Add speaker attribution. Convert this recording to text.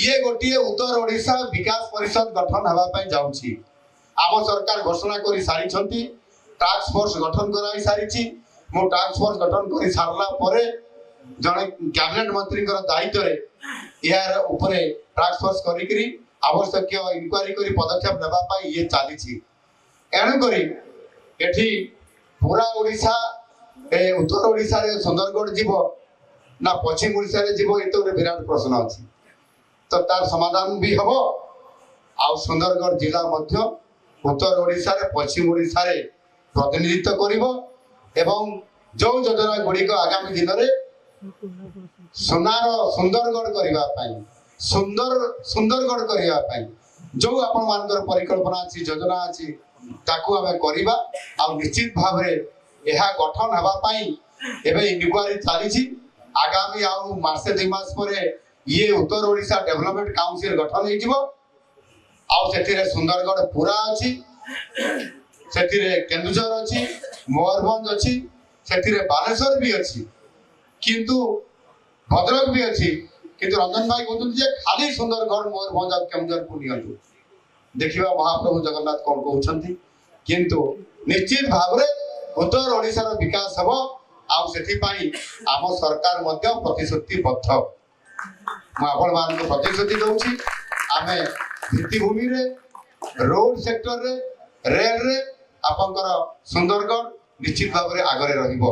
Speaker 1: ये गोटे उत्तर ओडिशा विकास परिषद गठन होगा जाऊँगी आम सरकार घोषणा कर सारी टास्क फोर्स गठन कर सारी मो टास्क फोर्स गठन कर सारा पर जड़े कैबिनेट मंत्री दायित्व यार उपरे टास्क फोर्स करी आवश्यक इनक्वारी कर पदक्षेप नापी ये चली एणुक एठी पूरा ओडिशा उत्तर ओडिशा रे सुंदरगढ़ जीव ना पश्चिम ओडिशा रे जीव ये तो विराट प्रश्न अच्छी तो तार समाधान भी हम आ सुंदरगढ़ जिला मध्य उत्तर ओडिशा रे पश्चिम ओडिशा रे प्रतिनिधित्व करिवो एवं जो योजना गुड़िक आगामी दिन में सोनार सुंदरगढ़ करने सुंदरगढ़ करने जो आपण मान परिकल्पना अच्छी योजना अच्छी ताकू आम करवा आ निश्चित भाव यह गठन होगापाई एवं इनक्वारी चली आगामी आउ मासे 2 मास पर ये उत्तर ओडिशा डेवलपमेंट काउंसिल गठन हो सुंदरगढ़ पूरा अच्छी से केन्दुझर अच्छी मयूरभंज अच्छी से बालेश्वर भी अच्छी किंतु भद्रक भी अच्छी किंतु रंजन भाई कहते खाली सुंदरगढ़ मयूरभंज और केन्दुझर को नियंतु देखिए महाप्रभु जगन्नाथ कौन कहते किंतु निश्चित भाव उत्तर ओडिशा विकास हम आम सरकार प्रतिश्रुतिबद्ध आपण मान प्रतिश्रुति दूसरी आम भित्तिभूमि रोड सेक्टर रे रेल रे आपंकर सुंदरगढ़ निश्चित भाव आगे रहिबो।